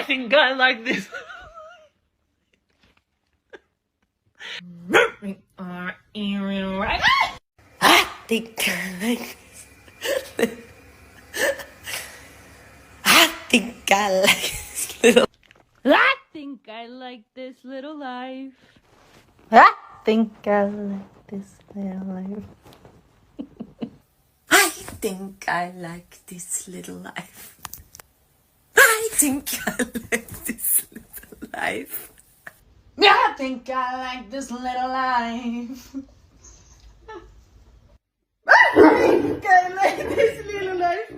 I think I like this. I think I like this. I think I like this little. I think I like this little life. I think I like this little life. I think I like this little life. I think I like this little life. I think I like this little life. I think I like this little life.